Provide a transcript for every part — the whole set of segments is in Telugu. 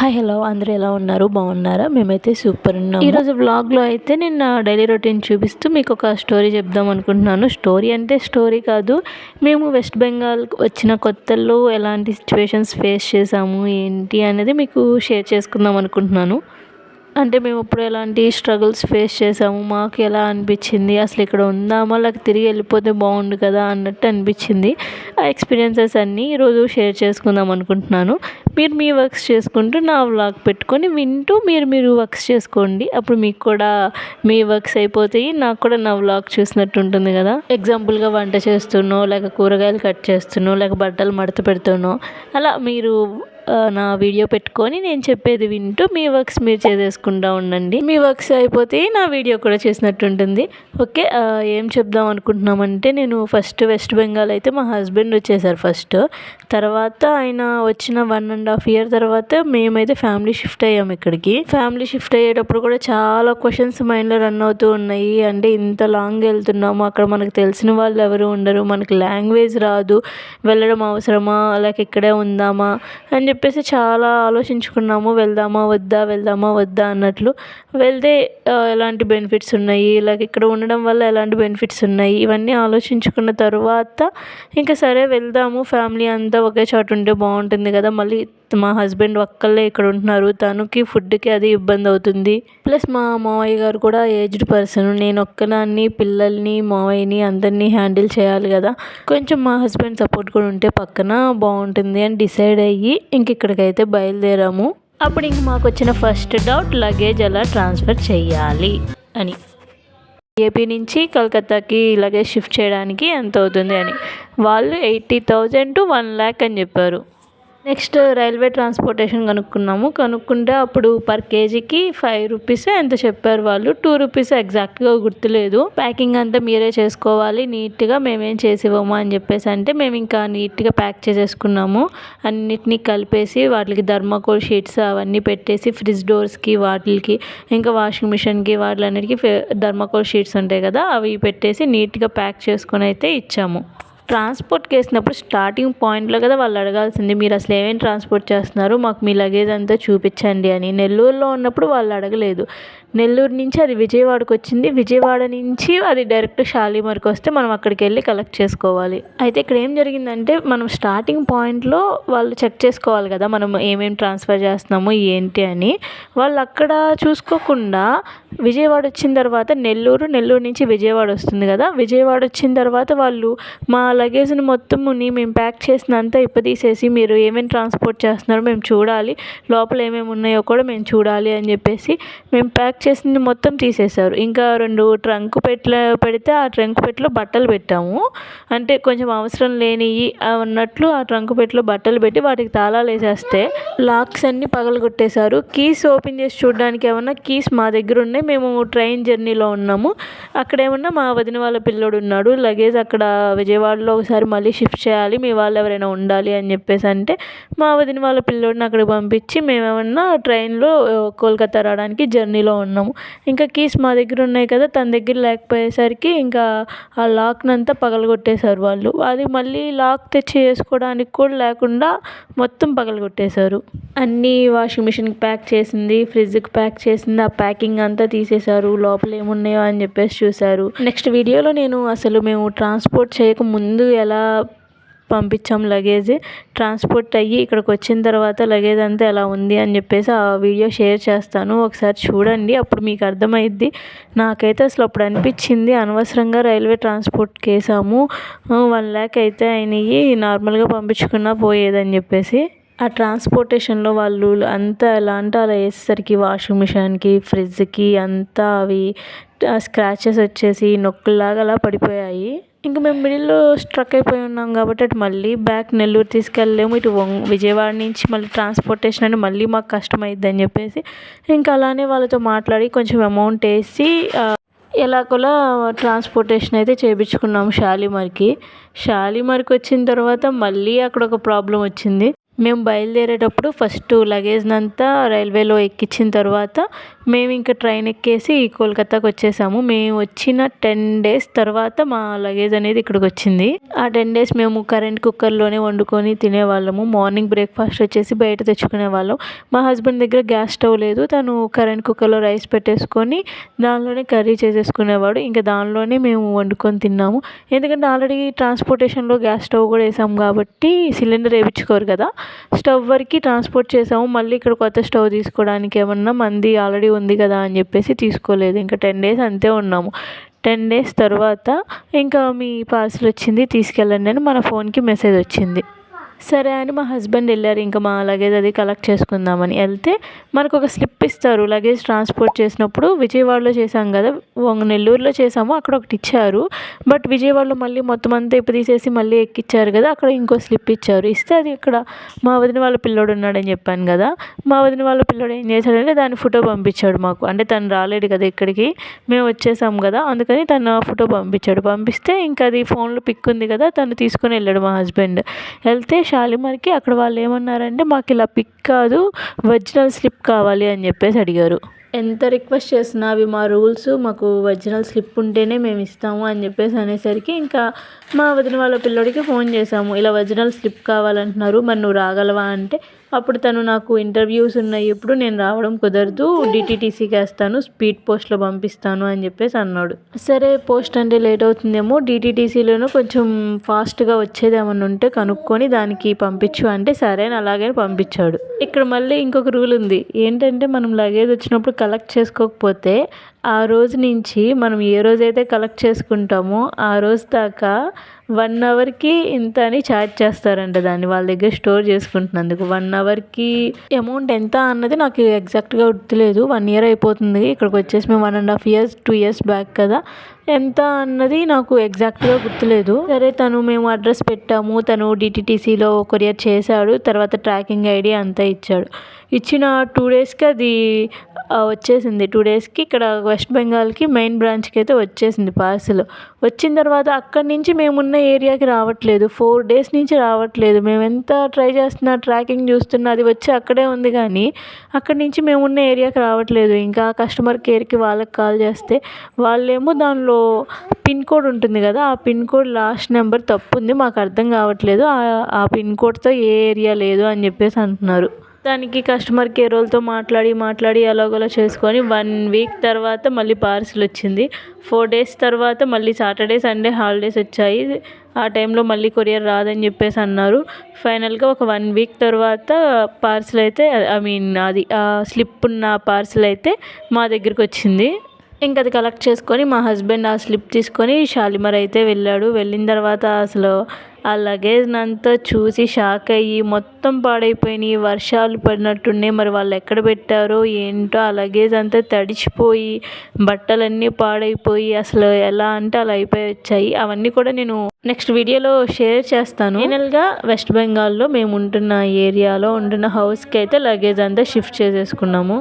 హాయ్ హలో అందరూ ఎలా ఉన్నారు? బాగున్నారా? మేమైతే సూపర్ ఉన్నాము. ఈరోజు వ్లాగ్లో అయితే నేను నా డైలీ రొటీన్ చూపిస్తూ మీకు ఒక స్టోరీ చెప్దాం అనుకుంటున్నాను. స్టోరీ అంటే స్టోరీ కాదు, మేము వెస్ట్ బెంగాల్ వచ్చిన కొత్తల్లో ఎలాంటి సిచ్యువేషన్స్ ఫేస్ చేసాము ఏంటి అనేది మీకు షేర్ చేసుకుందాం అనుకుంటున్నాను. అంటే మేము ఇప్పుడు ఎలాంటి స్ట్రగుల్స్ ఫేస్ చేసాము, మాకు ఎలా అనిపించింది, అసలు ఇక్కడ ఉందామా లేక తిరిగి వెళ్ళిపోతే బాగుండు కదా అన్నట్టు అనిపించింది. ఆ ఎక్స్పీరియన్సెస్ అన్నీ ఈరోజు షేర్ చేసుకుందాం అనుకుంటున్నాను. మీరు మీ వర్క్స్ చేసుకుంటూ నా వ్లాగ్ పెట్టుకొని వింటూ మీరు వర్క్స్ చేసుకోండి. అప్పుడు మీకు కూడా మీ వర్క్స్ అయిపోతాయి, నాకు కూడా నా వ్లాగ్ చూసినట్టు ఉంటుంది కదా. ఎగ్జాంపుల్గా వంట చేస్తున్నావు, లేక కూరగాయలు కట్ చేస్తున్నావు, లేక బట్టలు మడత పెడుతున్నావు, అలా మీరు నా వీడియో పెట్టుకొని నేను చెప్పేది వింటూ మీ వర్క్స్ మీరు చేసేసుకుంటూ ఉండండి. మీ వర్క్స్ అయిపోతే నా వీడియో కూడా చేసినట్టు ఉంటుంది. ఓకే, ఏం చెప్దాం అనుకుంటున్నామంటే, నేను ఫస్ట్ వెస్ట్ బెంగాల్ అయితే మా హస్బెండ్ వచ్చేసారు ఫస్ట్. తర్వాత ఆయన వచ్చిన 1.5 year తర్వాత మేమైతే ఫ్యామిలీ షిఫ్ట్ అయ్యాము ఇక్కడికి. ఫ్యామిలీ షిఫ్ట్ అయ్యేటప్పుడు కూడా చాలా క్వశ్చన్స్ మైండ్లో రన్ అవుతూ ఉన్నాయి. అంటే ఇంత లాంగ్ వెళ్తున్నాము, అక్కడ మనకు తెలిసిన వాళ్ళు ఎవరు ఉండరు, మనకు లాంగ్వేజ్ రాదు, వెళ్ళడం అవసరమా లేక ఇక్కడే ఉందామా అని చెప్పేసి చాలా ఆలోచించుకున్నాము. వెళ్దామా వద్దా అన్నట్లు. వెళ్తే ఎలాంటి బెనిఫిట్స్ ఉన్నాయి, ఇలాగ ఇక్కడ ఉండడం వల్ల ఎలాంటి బెనిఫిట్స్ ఉన్నాయి, ఇవన్నీ ఆలోచించుకున్న తర్వాత ఇంకా సరే వెళ్దాము, ఫ్యామిలీ అంతా ఒకే చోట ఉంటే బాగుంటుంది కదా. మళ్ళీ మా హస్బెండ్ ఒక్కళ్ళే ఇక్కడ ఉంటున్నారు, తనకి ఫుడ్కి అది ఇబ్బంది అవుతుంది. ప్లస్ మా మావయ్య గారు కూడా ఏజ్డ్ పర్సన్, నేను ఒక్కదాన్ని పిల్లల్ని మావయ్యని అందరినీ హ్యాండిల్ చేయాలి కదా. కొంచెం మా హస్బెండ్ సపోర్ట్ కూడా ఉంటే పక్కన బాగుంటుంది అని డిసైడ్ అయ్యి ఇంక ఇక్కడికైతే బయలుదేరాము. అప్పుడు ఇంక మాకు వచ్చిన ఫస్ట్ డౌట్, లగేజ్ ఎలా ట్రాన్స్ఫర్ చెయ్యాలి అని. ఏపీ నుంచి కలకత్తాకి లగేజ్ షిఫ్ట్ చేయడానికి ఎంత అవుతుంది అని. వాళ్ళు 80,000 to 1 lakh అని చెప్పారు. నెక్స్ట్ రైల్వే ట్రాన్స్పోర్టేషన్ కనుక్కుంటే అప్పుడు పర్ కేజీకి 5 rupees ఎంత చెప్పారు వాళ్ళు. 2 rupees ఎగ్జాక్ట్గా గుర్తులేదు. ప్యాకింగ్ అంతా మీరే చేసుకోవాలి నీట్గా, మేమేం చేసివ్వము అని చెప్పేసి అంటే మేము ఇంకా నీట్గా ప్యాక్ చేసేసుకున్నాము. అన్నిటినీ కలిపేసి వాటికి థర్మాకోల్ షీట్స్ అవన్నీ పెట్టేసి ఫ్రిడ్జ్ డోర్స్కి వాటికి ఇంకా వాషింగ్ మిషన్కి వాటిలన్నిటికీ థర్మాకోల్ షీట్స్ ఉంటాయి కదా, అవి పెట్టేసి నీట్గా ప్యాక్ చేసుకొని అయితే ఇచ్చాము. ట్రాన్స్పోర్ట్కి వేసినప్పుడు స్టార్టింగ్ పాయింట్లో కదా వాళ్ళు అడగాల్సింది, మీరు అసలు ఏమేమి ట్రాన్స్పోర్ట్ చేస్తున్నారు, మాకు మీ లగేజ్ అంతా చూపించండి అని. నెల్లూరులో ఉన్నప్పుడు వాళ్ళు అడగలేదు. నెల్లూరు నుంచి అది విజయవాడకు వచ్చింది, విజయవాడ నుంచి అది డైరెక్ట్ షాలిమార్కి వస్తే మనం అక్కడికి వెళ్ళి కలెక్ట్ చేసుకోవాలి. అయితే ఇక్కడ ఏం జరిగిందంటే, మనం స్టార్టింగ్ పాయింట్లో వాళ్ళు చెక్ చేసుకోవాలి కదా మనం ఏమేమి ట్రాన్స్ఫర్ చేస్తున్నాము ఏంటి అని. వాళ్ళు అక్కడ చూసుకోకుండా విజయవాడ వచ్చిన తర్వాత నెల్లూరు నుంచి విజయవాడ వస్తుంది కదా, విజయవాడ వచ్చిన తర్వాత వాళ్ళు మా లగేజ్ని మొత్తముని మేము ప్యాక్ చేసినంత ఇప్పదీసేసి, మీరు ఏమేమి ట్రాన్స్పోర్ట్ చేస్తున్నారో మేము చూడాలి, లోపల ఏమేమి ఉన్నాయో కూడా మేము చూడాలి అని చెప్పేసి మేము ప్యాక్ చేసింది మొత్తం తీసేశారు. ఇంకా 2 ట్రంక్ పెడితే ఆ ట్రంక్ పెట్టెలో బట్టలు పెట్టాము. అంటే కొంచెం అవసరం లేనివి అన్నట్లు ఆ ట్రంక్ పెట్టెలో బట్టలు పెట్టి వాటికి తాళాలు వేసేస్తే లాక్స్ అన్నీ పగలగొట్టేశారు. కీస్ ఓపెన్ చేసి చూడడానికి ఏమన్నా కీస్ మా దగ్గర ఉన్నాయి, మేము ట్రైన్ జర్నీలో ఉన్నాము. అక్కడ ఏమన్నా మా వదిన వాళ్ళ పిల్లోడు ఉన్నాడు, లగేజ్ అక్కడ విజయవాడలో ఒకసారి మళ్ళీ షిఫ్ట్ చేయాలి, మీ వాళ్ళు ఎవరైనా ఉండాలి అని చెప్పేసి అంటే మా వదిన వాళ్ళ పిల్లోడిని అక్కడికి పంపించి మేమేమన్నా ట్రైన్లో కోల్కతా రావడానికి జర్నీలో ఉన్నాము. ఇంకా కీస్ మా దగ్గర ఉన్నాయి కదా, తన దగ్గర లేకపోయేసరికి ఇంకా ఆ లాక్నంతా పగలగొట్టేశారు వాళ్ళు. అది మళ్ళీ లాక్ తెచ్చి వేసుకోవడానికి కూడా లేకుండా మొత్తం పగలగొట్టేశారు. అన్నీ వాషింగ్ మిషన్కి ప్యాక్ చేసింది, ఫ్రిడ్జ్కి ప్యాక్ చేసింది, ఆ ప్యాకింగ్ అంతా తీసేశారు, లోపల ఏమున్నాయో అని చెప్పేసి చూశారు. నెక్స్ట్ వీడియోలో నేను అసలు మేము ట్రాన్స్పోర్ట్ చేయక ముందు ఎలా పంపించాం లగేజ్, ట్రాన్స్పోర్ట్ అయ్యి ఇక్కడికి వచ్చిన తర్వాత లగేజ్ అంతా ఎలా ఉంది అని చెప్పేసి ఆ వీడియో షేర్ చేస్తాను, ఒకసారి చూడండి, అప్పుడు మీకు అర్థమైద్ది. నాకైతే అసలు అప్పుడు అనిపించింది అనవసరంగా రైల్వే ట్రాన్స్పోర్ట్కి వేసాము, 1 lakh అయితే అయినాయి, నార్మల్గా పంపించుకున్నా పోయేదని చెప్పేసి. ఆ ట్రాన్స్పోర్టేషన్లో వాళ్ళు అంతా ఎలా అంటే అలా వేసేసరికి వాషింగ్ మిషన్కి ఫ్రిడ్జ్కి అంతా అవి స్క్రాచెస్ వచ్చేసి నొక్కుల్లాగా అలా పడిపోయాయి. ఇంకా మేము మిడిల్లో స్ట్రక్ అయిపోయి ఉన్నాం కాబట్టి అటు మళ్ళీ బ్యాక్ నెల్లూరు తీసుకెళ్ళలేము, ఇటు విజయవాడ నుంచి మళ్ళీ ట్రాన్స్పోర్టేషన్ అని మళ్ళీ మాకు కష్టమైద్ది అని చెప్పేసి ఇంకా అలానే వాళ్ళతో మాట్లాడి కొంచెం అమౌంట్ వేసి ఎలాగోలా ట్రాన్స్పోర్టేషన్ అయితే చేయించుకున్నాము షాలిమార్కి వచ్చిన తర్వాత మళ్ళీ అక్కడ ఒక ప్రాబ్లం వచ్చింది. మేము బయలుదేరేటప్పుడు ఫస్ట్ లగేజ్నంతా రైల్వేలో ఎక్కించిన తర్వాత మేము ఇంకా ట్రైన్ ఎక్కేసి కోల్కతాకి వచ్చేసాము. మేము వచ్చిన 10 days తర్వాత మా లగేజ్ అనేది ఇక్కడికి వచ్చింది. ఆ 10 days మేము కరెంట్ కుక్కర్లోనే వండుకొని తినేవాళ్ళము. మార్నింగ్ బ్రేక్ఫాస్ట్ వచ్చేసి బయట తెచ్చుకునే వాళ్ళం. మా హస్బెండ్ దగ్గర గ్యాస్ స్టవ్ లేదు. తను కరెంట్ కుక్కర్లో రైస్ పెట్టేసుకొని దానిలోనే కర్రీ చేసేసుకునేవాడు. ఇంకా దానిలోనే మేము వండుకొని తిన్నాము. ఎందుకంటే ఆల్రెడీ ట్రాన్స్పోర్టేషన్లో గ్యాస్ స్టవ్ కూడా వేసాము కాబట్టి సిలిండర్ వేయించుకోరు కదా, స్టవ్ వరకు ట్రాన్స్పోర్ట్ చేసాము. మళ్ళీ ఇక్కడ కొత్త స్టవ్ తీసుకోవడానికి ఏమన్నా మంది ఆల్రెడీ ఉంది కదా అని చెప్పేసి తీసుకోలేదు. ఇంకా 10 days అంతే ఉన్నాము. 10 days తర్వాత ఇంకా మీ పార్సల్ వచ్చింది తీసుకెళ్ళండి అని మన ఫోన్కి మెసేజ్ వచ్చింది. సరే అని మా హస్బెండ్ వెళ్ళారు ఇంకా మా లగేజ్ అది కలెక్ట్ చేసుకుందామని. వెళ్తే మనకు ఒక స్లిప్ ఇస్తారు లగేజ్ ట్రాన్స్పోర్ట్ చేసినప్పుడు. విజయవాడలో చేసాం కదా, నెల్లూరులో చేసాము, అక్కడ ఒకటి ఇచ్చారు. బట్ విజయవాడలో మళ్ళీ మొత్తం అంతా తీసేసి మళ్ళీ ఎక్కిచ్చారు కదా, అక్కడ ఇంకో స్లిప్ ఇచ్చారు. ఇస్తే అది ఇక్కడ మా వదిన వాళ్ళ పిల్లోడు ఉన్నాడని చెప్పాను కదా, మా వదిన వాళ్ళ పిల్లోడు ఏం చేశాడంటే దాని ఫోటో పంపించాడు మాకు. అంటే తను రాలేడు కదా ఇక్కడికి, మేము వచ్చేసాం కదా, అందుకని తను ఫోటో పంపించాడు. పంపిస్తే ఇంకా అది ఫోన్లో పిక్ ఉంది కదా, తను తీసుకొని వెళ్ళాడు మా హస్బెండ్. వెళ్తే షాలిమార్కి అక్కడ వాళ్ళు ఏమన్నారంటే మాకు ఇలా పిక్ కాదు ఒరిజినల్ స్లిప్ కావాలి అని చెప్పేసి అడిగారు. ఎంత రిక్వెస్ట్ చేసినా అవి మా రూల్స్, మాకు ఒరిజినల్ స్లిప్ ఉంటేనే మేము ఇస్తాము అని చెప్పేసి అనేసరికి ఇంకా మా వదిన వాళ్ళ పిల్లోడికి ఫోన్ చేసాము. ఇలా ఒరిజినల్ స్లిప్ కావాలంటున్నారు, మరి నువ్వు రాగలవా అంటే అప్పుడు తను నాకు ఇంటర్వ్యూస్ ఉన్నాయి, ఇప్పుడు నేను రావడం కుదరదు, డిటీటీసీకి వేస్తాను, స్పీడ్ పోస్ట్లో పంపిస్తాను అని చెప్పేసి అన్నాడు. సరే పోస్ట్ అంటే లేట్ అవుతుందేమో, డిటీటీసీలోనూ కొంచెం ఫాస్ట్గా వచ్చేది ఏమన్నా ఉంటే కనుక్కొని దానికి పంపించు అంటే సరే అని అలాగే పంపించాడు. ఇక్కడ మళ్ళీ ఇంకొక రూల్ ఉంది ఏంటంటే మనం లగేజ్ వచ్చినప్పుడు కలెక్ట్ చేసుకోకపోతే ఆ రోజు నుంచి మనం ఏ రోజైతే కలెక్ట్ చేసుకుంటామో ఆ రోజు దాకా 1 hourకి ఇంత అని ఛార్జ్ చేస్తారంట. దాన్ని వాళ్ళ దగ్గర స్టోర్ చేసుకుంటున్నందుకు 1 hourకి అమౌంట్ ఎంత అన్నది నాకు ఎగ్జాక్ట్గా గుర్తులేదు. 1 year అయిపోతుంది ఇక్కడికి వచ్చేసి, మేము 1.5 years 2 years బ్యాక్ కదా, ఎంత అన్నది నాకు ఎగ్జాక్ట్గా గుర్తులేదు. సరే మేము అడ్రస్ పెట్టాము, తను డిటీటీసీలో కొరియర్ చేశాడు, తర్వాత ట్రాకింగ్ ఐడి అంతా ఇచ్చాడు. ఇచ్చిన 2 daysకి అది వచ్చేసింది. 2 daysకి ఇక్కడ వెస్ట్ బెంగాల్కి మెయిన్ బ్రాంచ్కి అయితే వచ్చేసింది పార్సిల్. వచ్చిన తర్వాత అక్కడి నుంచి మేమున్న ఏరియాకి రావట్లేదు, 4 days నుంచి రావట్లేదు. మేము ఎంత ట్రై చేస్తున్నా, ట్రాకింగ్ చూస్తున్నా, అది వచ్చి అక్కడే ఉంది కానీ అక్కడి నుంచి మేమున్న ఏరియాకి రావట్లేదు. ఇంకా కస్టమర్ కేర్కి వాళ్ళకి కాల్ చేస్తే వాళ్ళేమో దానిలో పిన్ కోడ్ ఉంటుంది కదా, ఆ పిన్ కోడ్ లాస్ట్ నెంబర్ తప్పు ఉంది, మాకు అర్థం కావట్లేదు, ఆ పిన్ కోడ్తో ఏ ఏరియా లేదు అని చెప్పేసి అంటున్నారు. దానికి కస్టమర్ కేర్ వాళ్ళతో మాట్లాడి ఎలాగోలా చేసుకొని 1 week తర్వాత మళ్ళీ పార్సిల్ వచ్చింది. 4 days తర్వాత మళ్ళీ సాటర్డే సండే హాలిడేస్ వచ్చాయి. ఆ టైంలో మళ్ళీ కొరియర్ రాదని చెప్పేసి అన్నారు. ఫైనల్గా ఒక 1 week తర్వాత పార్సిల్ అయితే అది స్లిప్ ఉన్న పార్సిల్ అయితే మా దగ్గరికి వచ్చింది. ఇంకా అది కలెక్ట్ చేసుకొని మా హస్బెండ్ ఆ స్లిప్ తీసుకొని షాలిమార్ అయితే వెళ్ళాడు. వెళ్ళిన తర్వాత అసలు ఆ లగేజ్నంతా చూసి షాక్ అయ్యి, మొత్తం పాడైపోయినాయి, వర్షాలు పడినట్టున్నాయి, మరి వాళ్ళు ఎక్కడ పెట్టారో ఏంటో, ఆ లగేజ్ అంతా తడిచిపోయి బట్టలన్నీ పాడైపోయి అసలు ఎలా అంటే అలా అయిపోయి వచ్చాయి. అవన్నీ కూడా నేను నెక్స్ట్ వీడియోలో షేర్ చేస్తాను. ఫైనల్గా వెస్ట్ బెంగాల్లో మేము ఉంటున్న ఏరియాలో ఉంటున్న హౌస్కి అయితే లగేజ్ అంతా షిఫ్ట్ చేసేసుకున్నాము.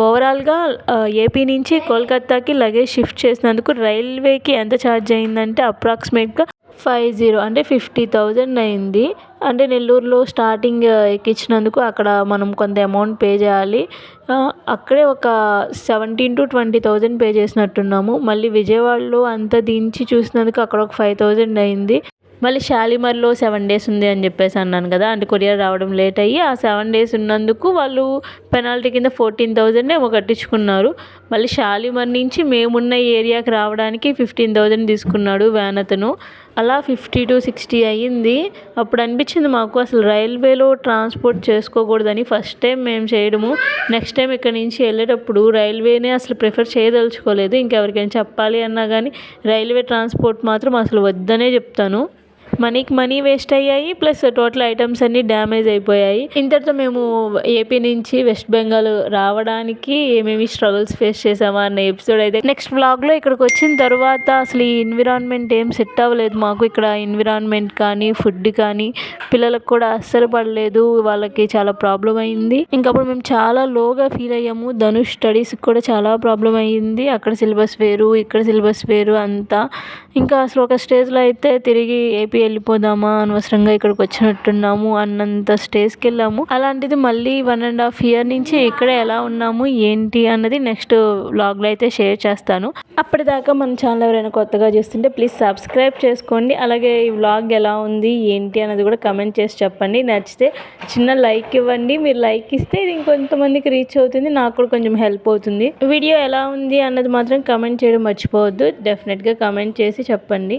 ఓవరాల్గా ఏపీ నుంచి కోల్కతాకి లగేజ్ షిఫ్ట్ చేసినందుకు రైల్వేకి ఎంత ఛార్జ్ అయిందంటే అప్రాక్సిమేట్గా 50 అంటే 50,000 అయింది. అంటే నెల్లూరులో స్టార్టింగ్ ఎక్కించినందుకు అక్కడ మనం కొంత అమౌంట్ పే చేయాలి. అక్కడే ఒక 17,000 to 20,000 పే చేసినట్టున్నాము. మళ్ళీ విజయవాడలో అంతా దించి చూసినందుకు అక్కడ ఒక 5,000 అయింది. మళ్ళీ షాలిమార్లో 7 days ఉంది అని చెప్పేసి అన్నాను కదా, అంటే కొరియర్ రావడం లేట్ అయ్యి ఆ 7 days ఉన్నందుకు వాళ్ళు పెనాల్టీ కింద 14,000 ఏమో కట్టించుకున్నారు. మళ్ళీ షాలిమార్ నుంచి మేమున్న ఏరియాకి రావడానికి 15,000 తీసుకున్నాడు వ్యాన్ అతను. అలా 50 to 60 అయ్యింది. అప్పుడు అనిపించింది మాకు అసలు రైల్వేలో ట్రాన్స్పోర్ట్ చేసుకోకూడదని. ఫస్ట్ టైం మేము చేయడము. నెక్స్ట్ టైం ఇక్కడ నుంచి వెళ్ళేటప్పుడు రైల్వేనే అసలు ప్రిఫర్ చేయదలుచుకోలేదు. ఇంకెవరికైనా చెప్పాలి అన్నా కానీ రైల్వే ట్రాన్స్పోర్ట్ మాత్రం అసలు వద్దనే చెప్తాను. మనీకి మనీ వేస్ట్ అయ్యాయి, ప్లస్ టోటల్ ఐటమ్స్ అన్నీ డ్యామేజ్ అయిపోయాయి. ఇంతటితో మేము ఏపీ నుంచి వెస్ట్ బెంగాల్ రావడానికి ఏమేమి స్ట్రగుల్స్ ఫేస్ చేసామా అన్న ఎపిసోడ్ అయితే నెక్స్ట్ వ్లాగ్లో. ఇక్కడికి వచ్చిన తర్వాత అసలు ఈ ఎన్విరాన్మెంట్ ఏం సెట్ అవ్వలేదు మాకు. ఇక్కడ ఎన్విరాన్మెంట్ కానీ ఫుడ్ కానీ పిల్లలకు కూడా అస్సలు పడలేదు, వాళ్ళకి చాలా ప్రాబ్లం అయింది. ఇంకప్పుడు మేము చాలా లోగా ఫీల్ అయ్యాము. ధనుష్ స్టడీస్కి కూడా చాలా ప్రాబ్లం అయ్యింది. అక్కడ సిలబస్ వేరు, ఇక్కడ సిలబస్ వేరు అంతా. ఇంకా అసలు ఒక స్టేజ్లో అయితే తిరిగి ఏపీ వెళ్ళిపోదామా, అనవసరంగా ఇక్కడికి వచ్చినట్టున్నాము అన్నంత స్టేజ్కి వెళ్ళాము. అలాంటిది మళ్ళీ 1.5 year నుంచి ఇక్కడ ఎలా ఉన్నాము ఏంటి అన్నది నెక్స్ట్ వ్లాగ్లో అయితే షేర్ చేస్తాను. అప్పటిదాకా మన ఛానల్ ఎవరైనా కొత్తగా చూస్తుంటే ప్లీజ్ సబ్స్క్రైబ్ చేసుకోండి. అలాగే ఈ వ్లాగ్ ఎలా ఉంది ఏంటి అన్నది కూడా కమెంట్ చేసి చెప్పండి. నచ్చితే చిన్న లైక్ ఇవ్వండి. మీరు లైక్ ఇస్తే ఇది ఇంకొంతమందికి రీచ్ అవుతుంది, నాకు కూడా కొంచెం హెల్ప్ అవుతుంది. వీడియో ఎలా ఉంది అన్నది మాత్రం కమెంట్ చేయడం మర్చిపోవద్దు. డెఫినెట్గా కమెంట్ చేసి చెప్పండి.